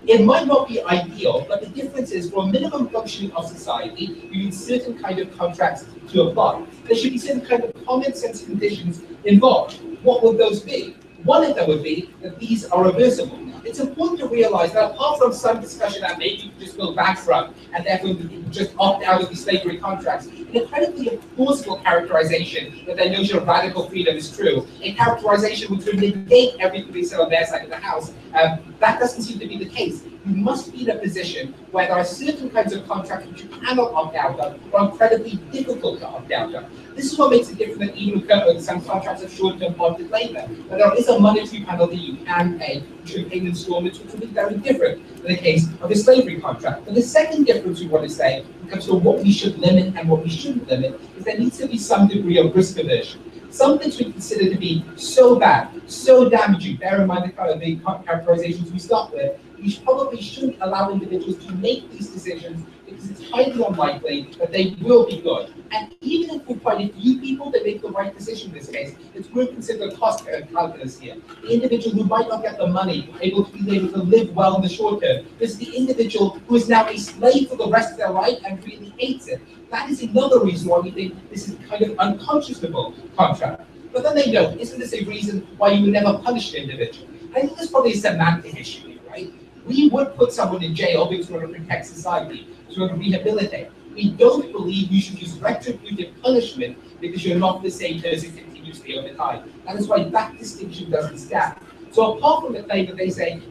It might not be ideal, but the difference is for a minimum functioning of society, you need certain kind of contracts to apply. There should be certain kind of common sense conditions involved. What would those be? One of them would be that these are reversible. It's important to realize that apart from some discussion that maybe you just go bankrupt and therefore you just opt out of these slavery contracts, an incredibly plausible characterization that the notion of radical freedom is true, a characterization which would negate everything they said on their side of the house, that doesn't seem to be the case. You must be in a position where there are certain kinds of contracts which you cannot opt out of or incredibly difficult to opt out of. This is what makes it different than even some contracts of short-term bonded labor, where there is a monetary penalty you can pay, which you pay in installments, which will be very different in the case of a slavery contract. But the second difference we want to say, when it comes to what we should limit and what we shouldn't limit, is there needs to be some degree of risk aversion. Some things we consider to be so bad, so damaging, bear in mind the characterizations we start with, we probably shouldn't allow individuals to make these decisions because it's highly unlikely that they will be good. And even if we find a few people that make the right decision in this case, it's worth considering the cost calculus here. The individual who might not get the money, able to live well in the short term. This is the individual who is now a slave for the rest of their life and really hates it. That is another reason why we think this is kind of unconscionable contract. But then they note, isn't this a reason why you would never punish an individual? I think there's probably a semantic issue here, right? We would put someone in jail because we want to protect society, we want to rehabilitate. We don't believe you should use retributive punishment because you're not the same person continuously over time. That is why that distinction doesn't stand. So apart from the claim that they say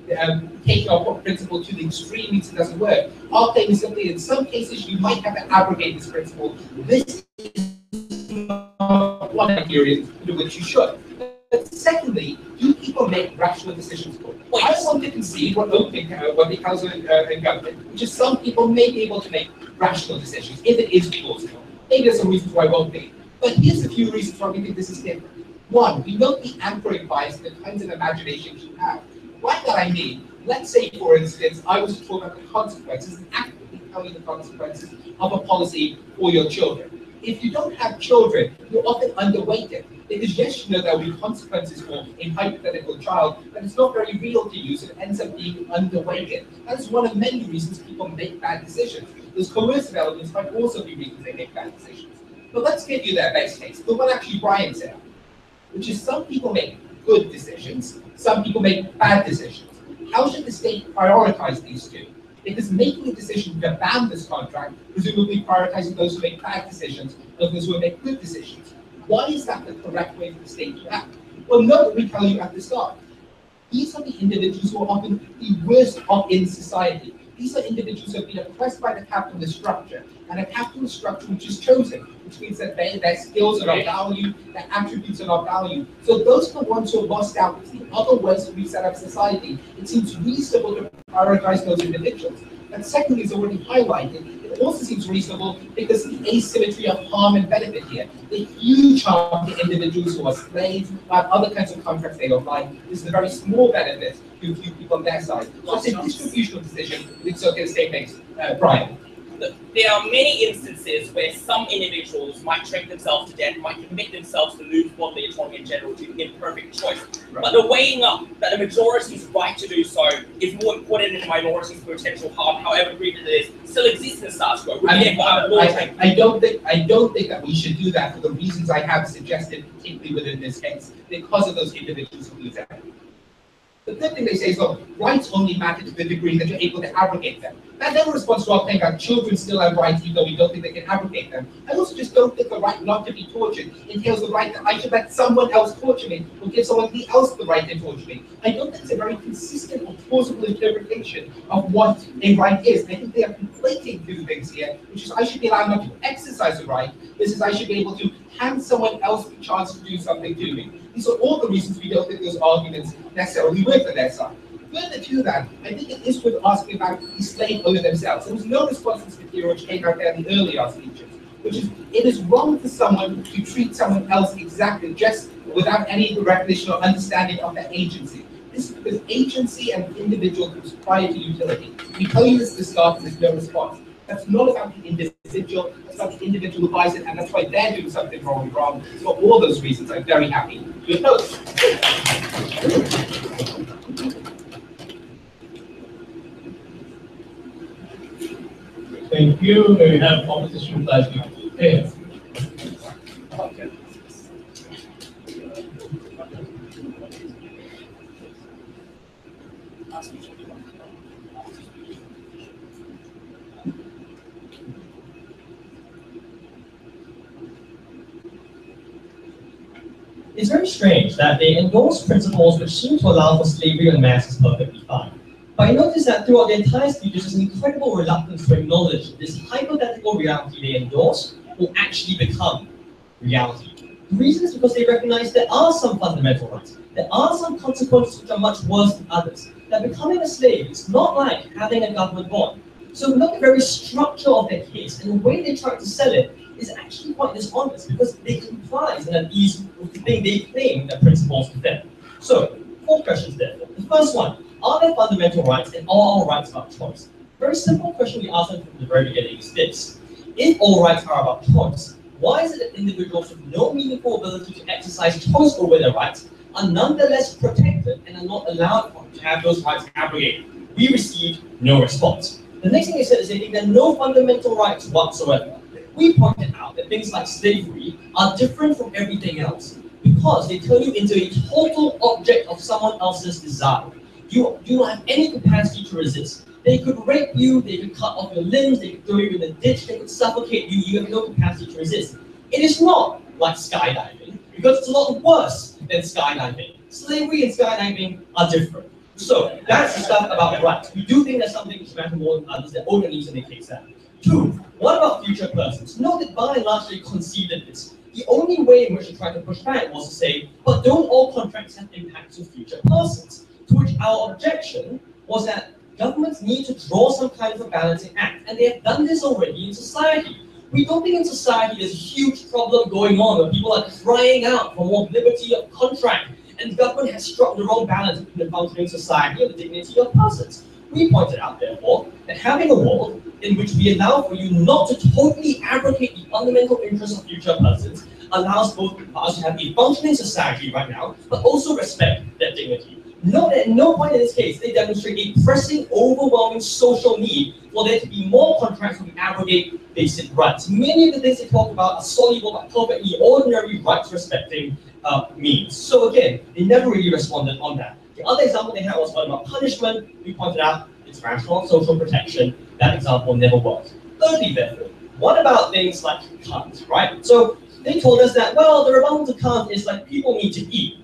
taking our principle to the extreme means it doesn't work, our claim is simply in some cases you might have to abrogate this principle. This is not one criteria in which you should. But secondly, do people make rational decisions? I want to concede what the council and government, which is some people may be able to make rational decisions if it is plausible. Maybe there's some reasons why it won't be. But here's a few reasons why we think this is different. One, we note the anchoring bias, the kinds of imaginations you have. By that I mean, let's say, for instance, I was to talk about the consequences and actively tell you the consequences of a policy for your children. If you don't have children, you're often underweighted. Because yes, you know there will be consequences for a hypothetical child, but it's not very real to you, so it ends up being underweighted. That is one of many reasons people make bad decisions. Those coercive elements might also be reasons they make bad decisions. But let's give you their base case, the one actually Brian said, which is some people make good decisions, some people make bad decisions. How should the state prioritize these two? Because making a decision to ban this contract presumably prioritizing those who make bad decisions over those who make good decisions. Why is that the correct way for the state to act? Well, note what we tell you at the start. These are the individuals who are often the worst off in society. These are individuals who have been oppressed by the capitalist structure, and a capitalist structure which is chosen, which means that their skills are not valued, their attributes are not valued. So those are the ones who are lost out. It's the other ways that we set up society. It seems reasonable to prioritize those individuals. And secondly, is already highlighted, it also seems reasonable because the asymmetry of harm and benefit here. The huge harm to individuals who are slaves, or other kinds of contracts they don't like, is the very small benefit to a few people on their side. So it's a distributional decision, it's okay to say things. Brian. There are many instances where some individuals might drink themselves to death, might commit themselves to lose bodily autonomy in general due to imperfect choice. Right. But the weighing up that the majority's right to do so is more important than the minority's potential harm, however grievous it is, still exists in status quo. I don't think that we should do that for the reasons I have suggested, particularly within this case, because of those individuals who lose everything. The third thing they say is, look, rights only matter to the degree that you're able to abrogate them. That never responds to our claim that children still have rights, even though we don't think they can abrogate them. I also just don't think the right not to be tortured entails the right that I should let someone else torture me, or give someone else the right to torture me. I don't think it's a very consistent or plausible interpretation of what a right is. I think they are conflating two things here, which is I should be allowed not to exercise a right. This is I should be able to hand someone else the chance to do something to me. These are all the reasons we don't think those arguments necessarily work on their side. Further to that, I think it is worth asking about the slave owner themselves. There was no response to this material which came out there in the earlier speeches, which is it is wrong for someone to treat someone else exactly just without any recognition or understanding of their agency. This is because agency and individual comes prior to utility. We tell you this at the start and there's no response. That's not about the individual, that's about the individual who buys it, and that's why they're doing something wrong. So for all those reasons, I'm very happy to oppose. Thank you. May we have opposition flash here. Okay. It's very strange that they endorse principles which seem to allow for slavery on mass is perfectly fine. But I notice that throughout their entire speeches, there's an incredible reluctance to acknowledge this hypothetical reality they endorse will actually become reality. The reason is because they recognize there are some fundamental rights. There are some consequences which are much worse than others. That becoming a slave is not like having a government bond. So look at the very structure of their case and the way they try to sell it is actually quite dishonest because it implies an unease with the thing they claim that principles defend. So, 4 questions therefore. The first one, are there fundamental rights and are all rights about choice? Very simple question we asked them from the very beginning is this. If all rights are about choice, why is it that individuals with no meaningful ability to exercise choice over their rights are nonetheless protected and are not allowed to have those rights abrogated? We received no response. The next thing they said is they think there are no fundamental rights whatsoever. We pointed out that things like slavery are different from everything else because they turn you into a total object of someone else's desire. you do not have any capacity to resist. They could rape you, they could cut off your limbs, they could throw you in the ditch, they could suffocate you, you have no capacity to resist. It is not like skydiving, because it's a lot worse than skydiving. Slavery and skydiving are different. So that's the stuff about rights. We do think that some things matter more than others, that older needs indicate that. 2, what about future persons? Note that by and large they conceded this. The only way in which they tried to push back was to say, but don't all contracts have impacts on future persons? To which our objection was that governments need to draw some kind of a balancing act, and they have done this already in society. We don't think in society there's a huge problem going on where people are crying out for more liberty of contract, and the government has struck the wrong balance between the functioning society and the dignity of persons. We pointed out, therefore, that having a world in which we allow for you not to totally abrogate the fundamental interests of future persons allows both us to have a functioning society right now, but also respect their dignity. Note that at no point in this case they demonstrate a pressing, overwhelming social need for there to be more contracts that abrogate basic rights. Many of the things they talk about are soluble but perfectly ordinary rights-respecting means. So again, they never really responded on that. The other example they had was one about punishment. We pointed out it's rational social protection. That example never worked. Thirdly, therefore, what about things like Kant, right? So they told us that, well, the rebuttal to Kant is like people need to eat.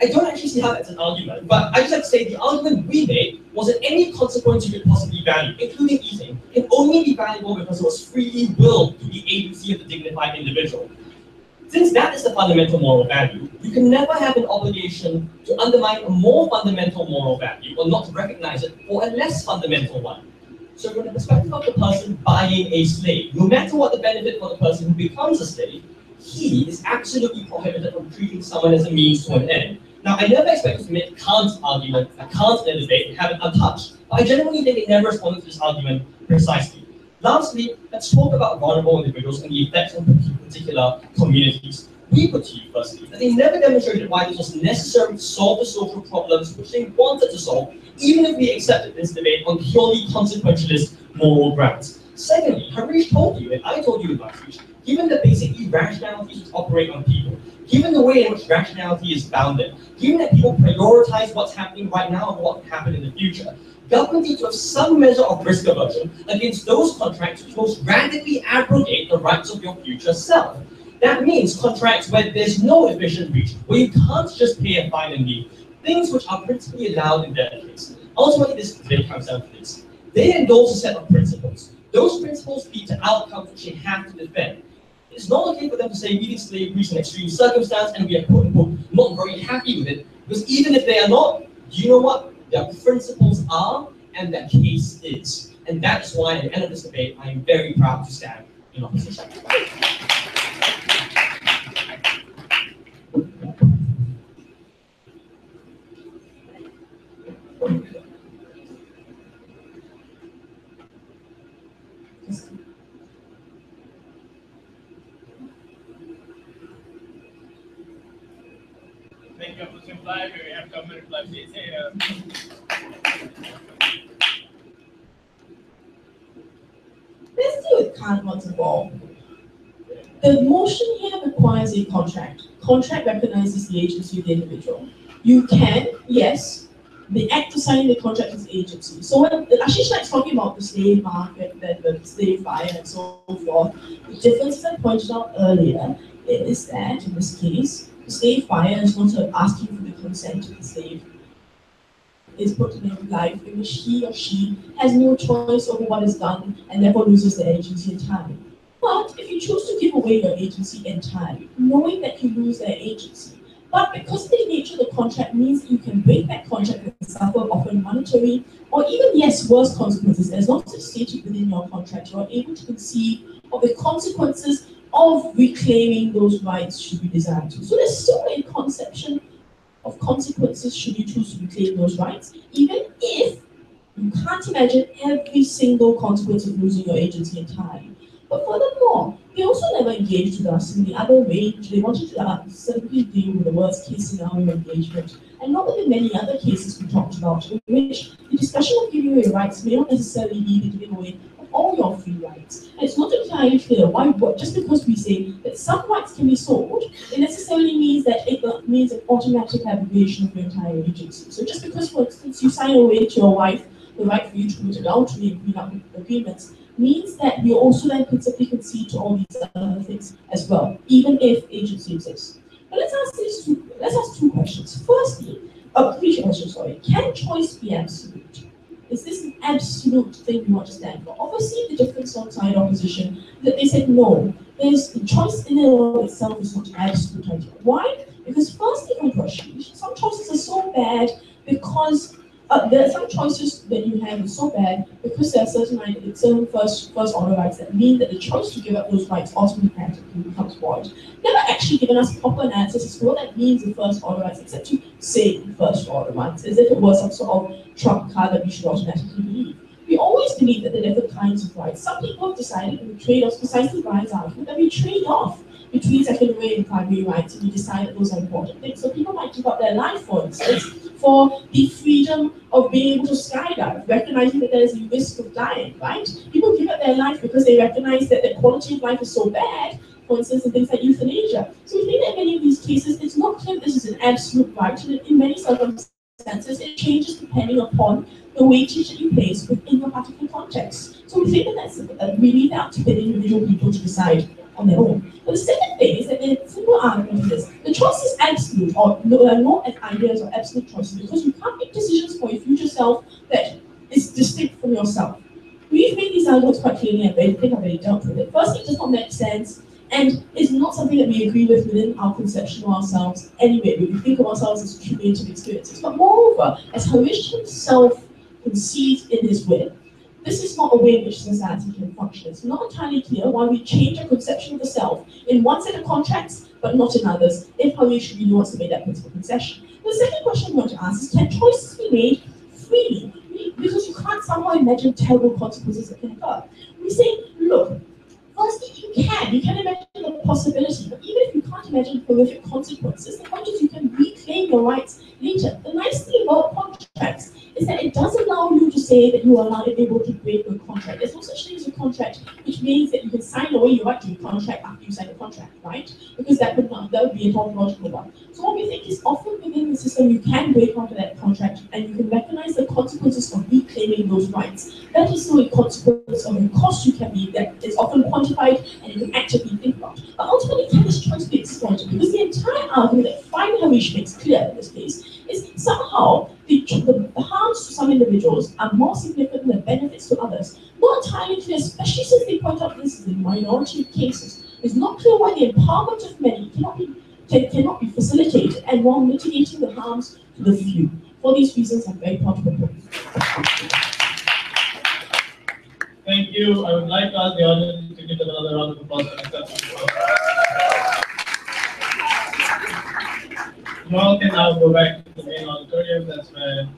I don't actually see how that's an argument, but I just like to say the argument we made was that any consequence you could possibly value, including eating, can only be valuable because it was freely willed to the agency of the dignified individual. Since that is the fundamental moral value, you can never have an obligation to undermine a more fundamental moral value or not to recognize it for a less fundamental one. So from the perspective of the person buying a slave, no matter what the benefit for the person who becomes a slave, he is absolutely prohibited from treating someone as a means to an end. Now, I never expected to make Kant's argument, Kant's debate, and have it untouched, but I genuinely think it never responded to this argument precisely. Lastly, let's talk about vulnerable individuals and the effects on particular communities. We put to you, firstly, that they never demonstrated why this was necessary to solve the social problems which they wanted to solve, even if we accepted this debate on purely consequentialist moral grounds. Secondly, Harish told you, and I told you about Harish, given the basic irrationalities which operate on people, given the way in which rationality is bounded, given that people prioritize what's happening right now and what will happen in the future, government needs to have some measure of risk aversion against those contracts which most radically abrogate the rights of your future self. That means contracts where there's no efficient reach, where you can't just pay a fine and leave, things which are principally allowed in their case. Ultimately, this debate comes down to this. They endorse a set of principles. Those principles lead to outcomes which they have to defend. It's not okay for them to say we think slavery is an extreme circumstance and we are quote-unquote not very happy with it, because even if they are not, do you know what? Their principles are, and their case is. And that's why at the end of this debate, I am very proud to stand in opposition. Thank you, Mr. Fly. We have government reply, please. Let's deal with Kant once and for all. The motion here requires a contract. Contract recognizes the agency of the individual. You can, yes, the act of signing the contract is agency. So when Ashish is talking about the slave market, the slave buyer, and so forth, the difference, as I pointed out earlier, is that in this case, the slave buyer is not asking for the consent of the slave. Is put in a life in which he or she has no choice over what is done and therefore loses their agency entirely. But if you choose to give away your agency entirely, knowing that you lose their agency, but because the nature of the contract means that you can break that contract and suffer often monetary or even, yes, worse consequences, as long as it's stated within your contract, you are able to conceive of the consequences of reclaiming those rights should you desire to. So there's still a conception of consequences should you choose to reclaim those rights, even if you can't imagine every single consequence of losing your agency entirely. But furthermore, they also never engaged with us in the other range. They wanted to simply deal with the worst case scenario engagement, and not with the many other cases we talked about, in which the discussion of giving away rights may not necessarily be the giving away of all your free rights. And it's not entirely clear why, just because we say that some rights can be sold, it necessarily means that it means an automatic abrogation of your entire agency. So just because, for instance, you sign away to your wife the right for you to commit adultery and prenup agreements, means that you also then principally concede to all these other things as well, even if agency exists. But let's ask two questions. Firstly, three questions, sorry. Can choice be absolute? Is this an absolute thing you want to stand for? Obviously, the difference on side opposition that they said no. There's choice in and of itself is not an absolute idea. Why? Because firstly, on Rashid, some choices are so bad because there are some choices that you have is so bad because there are certain first order rights that mean that the choice to give up those rights automatically becomes void. Never actually given us proper analysis as to what that means in first order rights, except to say first order rights, as if it was some sort of trump card that we should automatically believe. We always believe that there are different kinds of rights. Some people have decided to trade off precisely Brian's argument that we trade off between secondary and primary rights, and we decide that those are important things. So people might give up their life, for instance, for the freedom of being able to skydive, recognizing that there is a risk of dying, right? People give up their life because they recognize that the quality of life is so bad, for instance, in things like euthanasia. So we think that in many of these cases, it's not clear this is an absolute right, and in many circumstances, it changes depending upon the weightage that you place within your particular context. So we think that that's really up to the individual people to decide on their own. But the second thing is that the simple argument is this: the choice is absolute, or there are no ideas or absolute choices, because you can't make decisions for your future self that is distinct from yourself. We've made these arguments quite clearly, and I think I've already dealt with it. Firstly, it does not make sense, and it's not something that we agree with within our conception of ourselves anyway. We think of ourselves as cumulative experiences. But moreover, as Harish himself concedes in his will, this is not a way in which society can function. It's not entirely clear why we change our conception of the self in one set of contracts, but not in others, if Harish really wants to make that principal concession. The second question we want to ask is, can choices be made freely? Because you can't somehow imagine terrible consequences that can occur. We say, look, firstly, you can imagine the possibility, but even if you can't imagine horrific consequences, the point is you can reclaim your rights later. The nice thing about contracts is that it does allow you to say that you are able to break a contract. There's no such thing as a contract, which means that you can sign away your right to a contract after you sign a contract, right? Because that would be a tautological one. So what we think is often within the system you can break onto that contract and you can recognize the consequences of reclaiming those rights. That is still a consequence of a cost you can be that is often quantified and you can actively think about. But ultimately, can this choice be exploited? Because the entire argument that finally Harish makes clear in this case is somehow the harms to some individuals are more significant than the benefits to others. Not entirely clear, especially since they point out this is a minority of cases. It's not clear why the empowerment of many cannot be facilitated and while mitigating the harms to the few. For these reasons, I'm very proud to propose. Thank you. I would like to ask the audience to give another round of applause for myself. You all can now go back to the main auditorium. That's where.